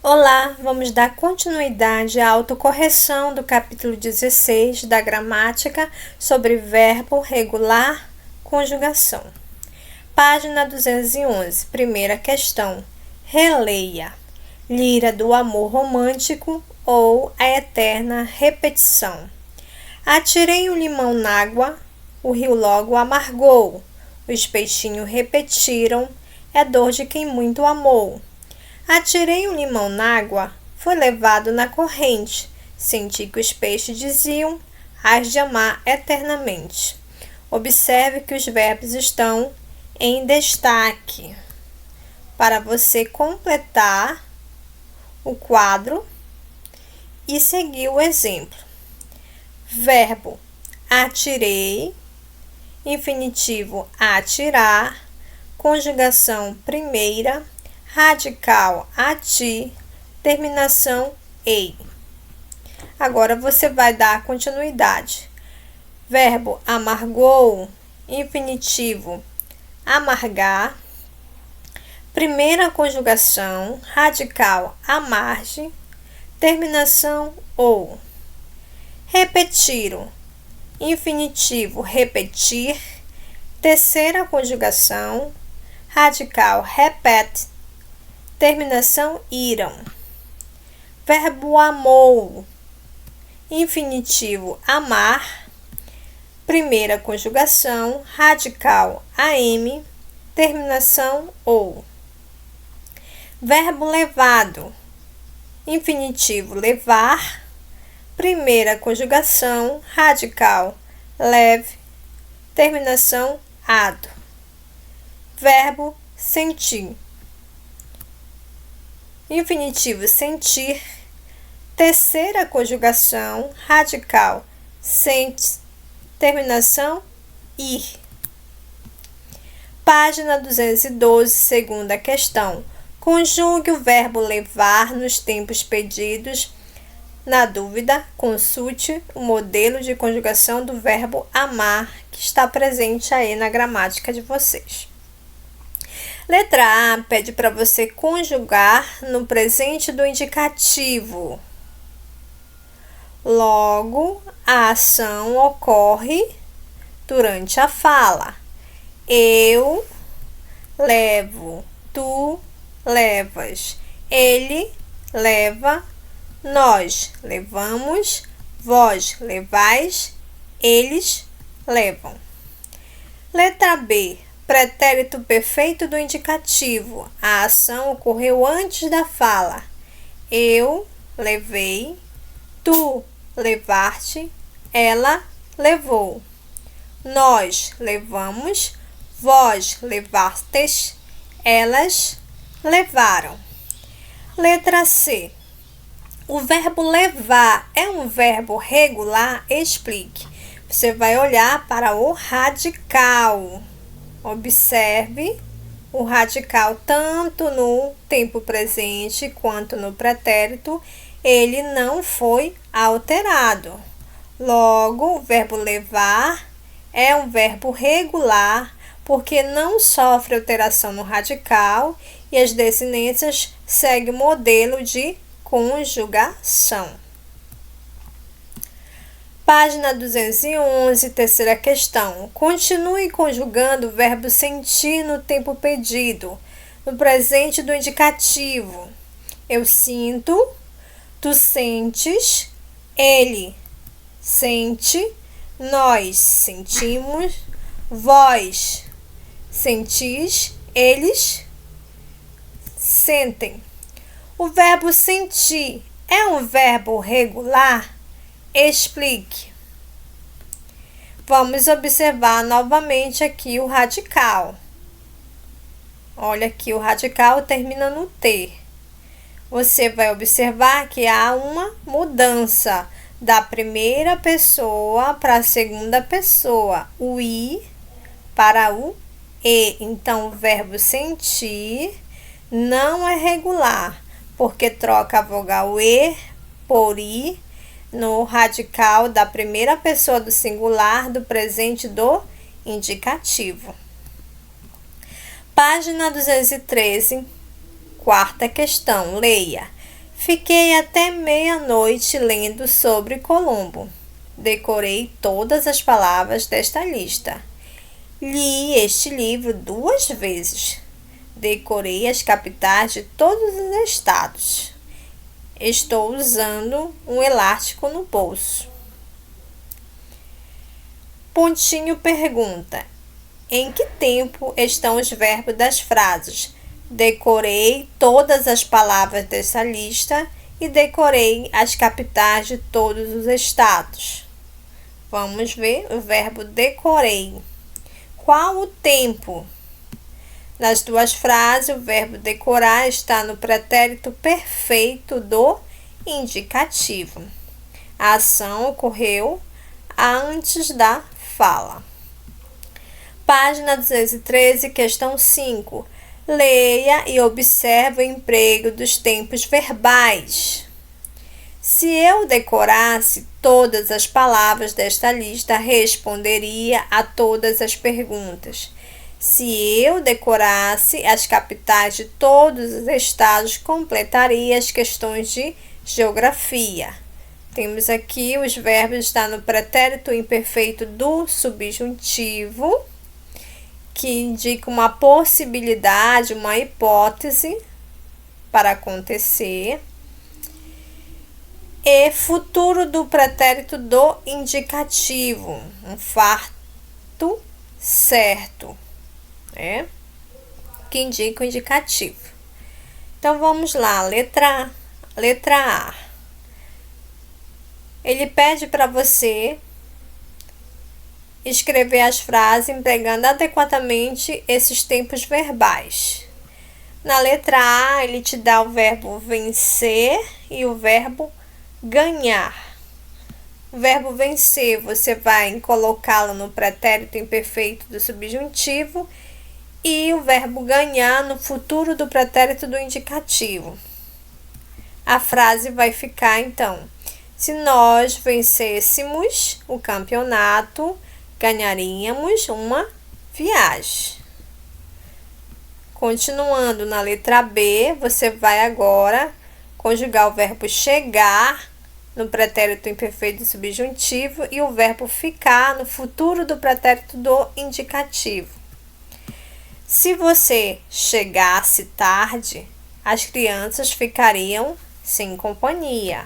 Olá, vamos dar continuidade à autocorreção do capítulo 16 da gramática sobre verbo regular, conjugação. Página 211, primeira questão. Releia. Lira do amor romântico ou a eterna repetição. Atirei o limão n'água, o rio logo amargou. Os peixinhos repetiram, é dor de quem muito amou. Atirei o limão n'água, foi levado na corrente. Senti que os peixes diziam, hás de amar eternamente. Observe que os verbos estão em destaque. Para você completar o quadro e seguir o exemplo. Verbo atirei, infinitivo atirar, conjugação primeira, radical ati, terminação ei. Agora você vai dar continuidade. Verbo amargou, infinitivo amargar, primeira conjugação, radical amarge, terminação ou. Repetiram, infinitivo repetir, terceira conjugação, radical repete, terminação iram. Verbo amou, infinitivo amar, primeira conjugação, radical am, terminação ou. Verbo levado, infinitivo levar, primeira conjugação, radical leve, terminação ado. Verbo sentir, infinitivo sentir, terceira conjugação, radical sente, terminação ir. Página 212, segunda questão. Conjugue o verbo levar nos tempos pedidos. Na dúvida, consulte o modelo de conjugação do verbo amar, que está presente aí na gramática de vocês. Letra A pede para você conjugar no presente do indicativo. Logo, a ação ocorre durante a fala. Eu levo, tu levas, ele leva, nós levamos, vós levais, eles levam. Letra B. Pretérito perfeito do indicativo. A ação ocorreu antes da fala. Eu levei, tu levaste, ela levou. Nós levamos, vós levastes, elas levaram. Letra C. O verbo levar é um verbo regular? Explique. Você vai olhar para o radical. Observe o radical tanto no tempo presente quanto no pretérito, ele não foi alterado. Logo, o verbo levar é um verbo regular porque não sofre alteração no radical e as desinências seguem o modelo de conjugação. Página 211, terceira questão. Continue conjugando o verbo sentir no tempo pedido, no presente do indicativo. Eu sinto, tu sentes, ele sente, nós sentimos, vós sentis, eles sentem. O verbo sentir é um verbo regular? Explique. Vamos observar novamente aqui o radical. Olha aqui, o radical termina no T. Você vai observar que há uma mudança da primeira pessoa para a segunda pessoa. O I para o E. Então, o verbo sentir não é regular, porque troca a vogal E por I no radical da primeira pessoa do singular do presente do indicativo. Página 213, quarta questão. Leia. Fiquei até meia-noite lendo sobre Colombo. Decorei todas as palavras desta lista. Li este livro 2 vezes. Decorei as capitais de todos os estados. Estou usando um elástico no bolso. Pontinho pergunta: em que tempo estão os verbos das frases? Decorei todas as palavras dessa lista e decorei as capitais de todos os estados. Vamos ver o verbo decorei. Qual o tempo? Nas duas frases, o verbo decorar está no pretérito perfeito do indicativo. A ação ocorreu antes da fala. Página 213, questão 5. Leia e observe o emprego dos tempos verbais. Se eu decorasse todas as palavras desta lista, responderia a todas as perguntas. Se eu decorasse as capitais de todos os estados, completaria as questões de geografia. Temos aqui os verbos, está no pretérito imperfeito do subjuntivo, que indica uma possibilidade, uma hipótese para acontecer. E futuro do pretérito do indicativo, um fato certo, né? Que indica o indicativo. Então vamos lá, letra A. Ele pede para você escrever as frases empregando adequadamente esses tempos verbais. Na letra A, ele te dá o verbo vencer e o verbo ganhar. O verbo vencer, você vai colocá-lo no pretérito imperfeito do subjuntivo e o verbo ganhar no futuro do pretérito do indicativo. A frase vai ficar, então: se nós vencêssemos o campeonato, ganharíamos uma viagem. Continuando na letra B, você vai agora conjugar o verbo chegar no pretérito imperfeito do subjuntivo e o verbo ficar no futuro do pretérito do indicativo. Se você chegasse tarde, as crianças ficariam sem companhia.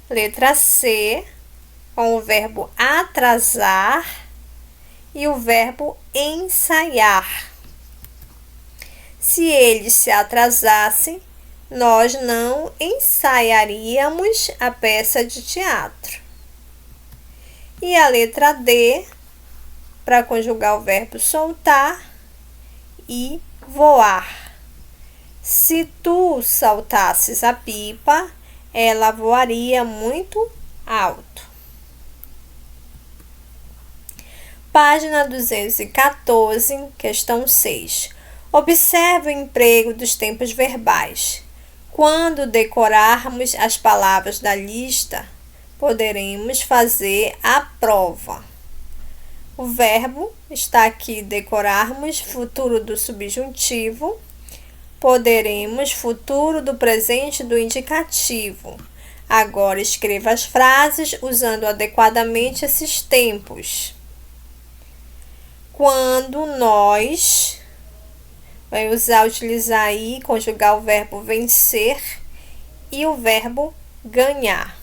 Letra C, com o verbo atrasar e o verbo ensaiar. Se eles se atrasassem, nós não ensaiaríamos a peça de teatro. E a letra D, para conjugar o verbo soltar e voar. Se tu saltasses a pipa, ela voaria muito alto. Página 214, questão 6. Observe o emprego dos tempos verbais. Quando decorarmos as palavras da lista, poderemos fazer a prova. O verbo está aqui, decorarmos, futuro do subjuntivo. Poderemos, futuro do presente do indicativo. Agora escreva as frases usando adequadamente esses tempos. Quando nós... vai utilizar aí, conjugar o verbo vencer e o verbo ganhar.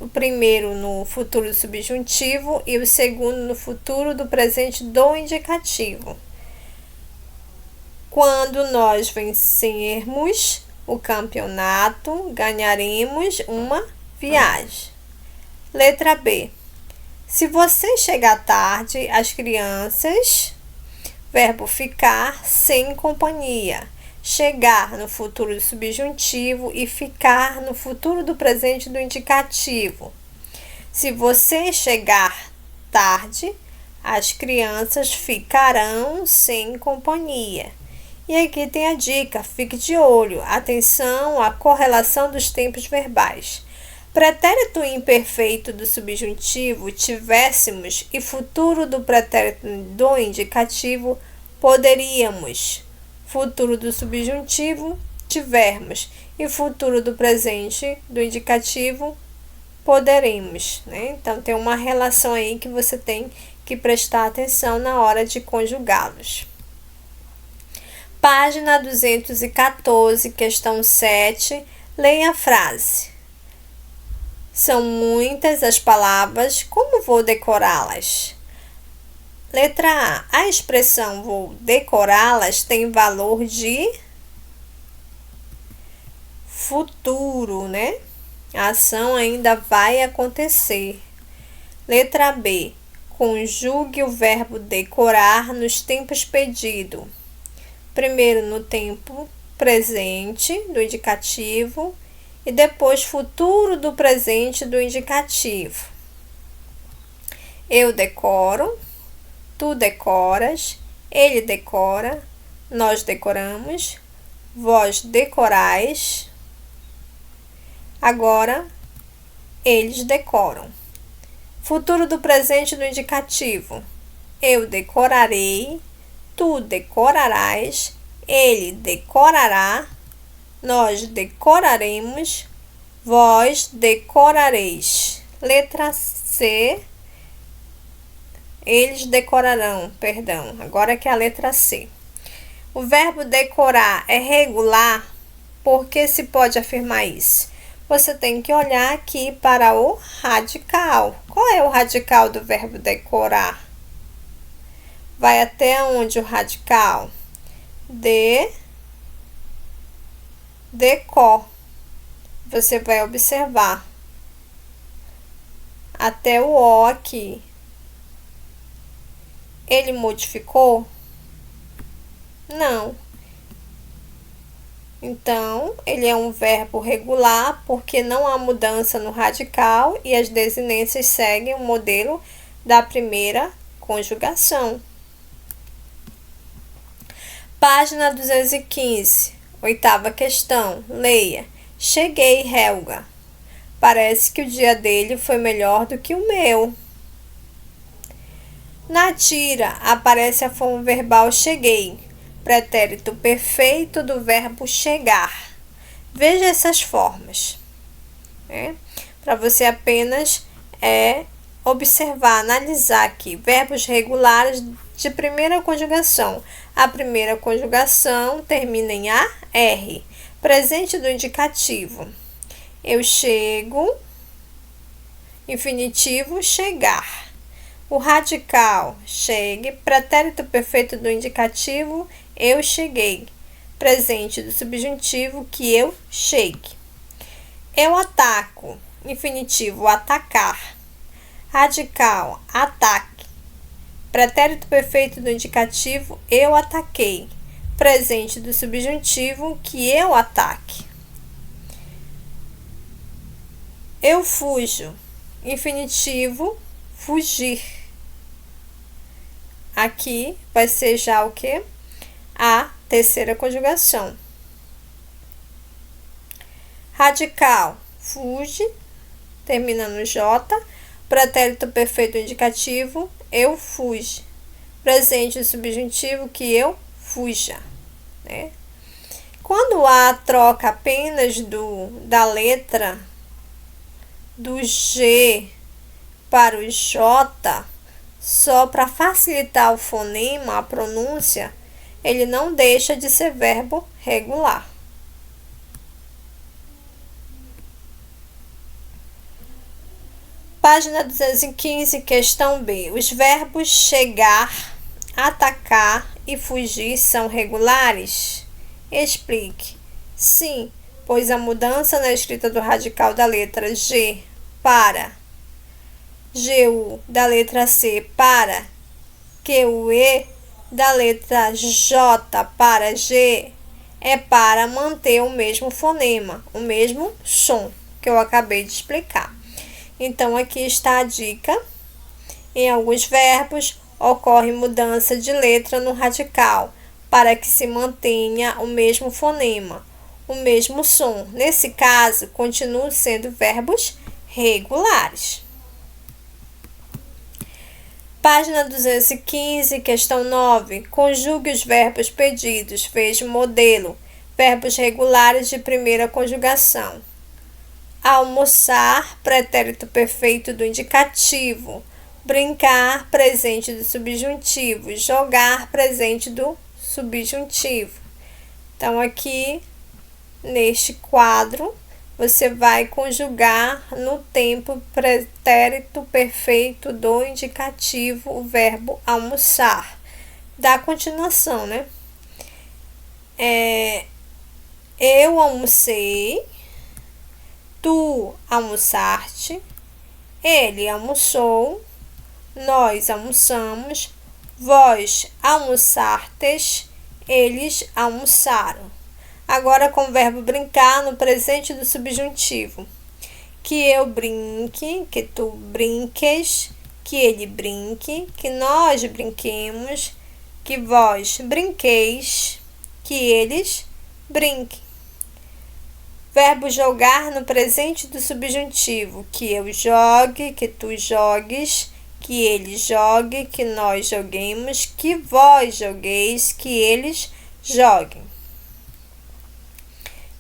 O primeiro no futuro do subjuntivo e o segundo no futuro do presente do indicativo. Quando nós vencermos o campeonato, ganharemos uma viagem. Letra B. Se você chegar tarde, as crianças... verbo ficar sem companhia. Chegar no futuro do subjuntivo e ficar no futuro do presente do indicativo. Se você chegar tarde, as crianças ficarão sem companhia. E aqui tem a dica, fique de olho, atenção à correlação dos tempos verbais. Pretérito imperfeito do subjuntivo tivéssemos e futuro do pretérito do indicativo poderíamos. Futuro do subjuntivo tivermos, e futuro do presente do indicativo, poderemos, né? Então, tem uma relação aí que você tem que prestar atenção na hora de conjugá-los. Página 214, questão 7, leia a frase. São muitas as palavras, como vou decorá-las? Letra A. A expressão vou decorá-las tem valor de futuro, né? A ação ainda vai acontecer. Letra B. Conjugue o verbo decorar nos tempos pedido. Primeiro no tempo presente do indicativo e depois futuro do presente do indicativo. Eu decoro, tu decoras, ele decora, nós decoramos, vós decorais. Agora, eles decoram. Futuro do presente do indicativo. Eu decorarei, tu decorarás, ele decorará, nós decoraremos, vós decorareis. Letra C. Eles decorarão, perdão. Agora que é a letra C. O verbo decorar é regular? Por que se pode afirmar isso? Você tem que olhar aqui para o radical. Qual é o radical do verbo decorar? Vai até onde o radical? Decor. Você vai observar. Até o O aqui. Ele modificou? Não. Então, ele é um verbo regular porque não há mudança no radical e as desinências seguem o modelo da primeira conjugação. Página 215, oitava questão. Leia. Cheguei, Helga. Parece que o dia dele foi melhor do que o meu. Na tira aparece a forma verbal cheguei, pretérito perfeito do verbo chegar. Veja essas formas, né? Para você apenas observar, analisar aqui. Verbos regulares de primeira conjugação. A primeira conjugação termina em AR. Presente do indicativo. Eu chego. Infinitivo, chegar. O radical, chegue. Pretérito perfeito do indicativo, eu cheguei. Presente do subjuntivo, que eu chegue. Eu ataco. Infinitivo, atacar. Radical, ataque. Pretérito perfeito do indicativo, eu ataquei. Presente do subjuntivo, que eu ataque. Eu fujo. Infinitivo, fugir. Aqui vai ser já o que? A terceira conjugação. Radical, fuge, termina no J. Pretérito perfeito indicativo, eu fujo. Presente do subjuntivo, que eu fuja, né? Quando A troca apenas da letra do G para o J, só para facilitar o fonema, a pronúncia, ele não deixa de ser verbo regular. Página 215, questão B. Os verbos chegar, atacar e fugir são regulares? Explique. Sim, pois a mudança na escrita do radical da letra G para GU da letra C para QE da letra J para G é para manter o mesmo fonema, o mesmo som que eu acabei de explicar. Então, aqui está a dica. Em alguns verbos, ocorre mudança de letra no radical, para que se mantenha o mesmo fonema, o mesmo som. Nesse caso, continuam sendo verbos regulares. Página 215, questão 9. Conjugue os verbos pedidos. Veja o modelo. Verbos regulares de primeira conjugação. Almoçar, pretérito perfeito do indicativo. Brincar, presente do subjuntivo. Jogar, presente do subjuntivo. Então, aqui, neste quadro, você vai conjugar no tempo pretérito perfeito do indicativo o verbo almoçar. Dá continuação, né? Eu almocei, tu almoçaste, ele almoçou, nós almoçamos, vós almoçartes, eles almoçaram. Agora com o verbo brincar no presente do subjuntivo. Que eu brinque, que tu brinques, que ele brinque, que nós brinquemos, que vós brinqueis, que eles brinquem. Verbo jogar no presente do subjuntivo. Que eu jogue, que tu jogues, que ele jogue, que nós joguemos, que vós jogueis, que eles joguem.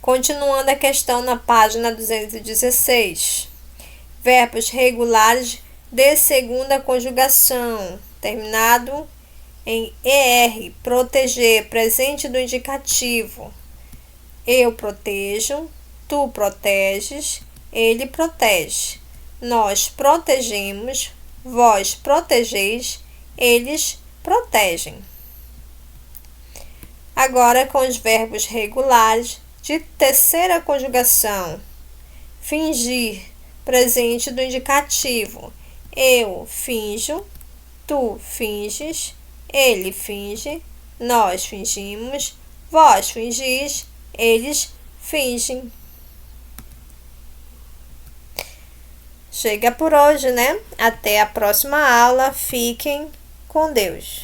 Continuando a questão na página 216. Verbos regulares de segunda conjugação, terminado em ER, proteger, presente do indicativo. Eu protejo, tu proteges, ele protege. Nós protegemos, vós protegeis, eles protegem. Agora com os verbos regulares de terceira conjugação. Fingir, presente do indicativo. Eu finjo, tu finges, ele finge, nós fingimos, vós fingis, eles fingem. Chega por hoje, né? Até a próxima aula. Fiquem com Deus.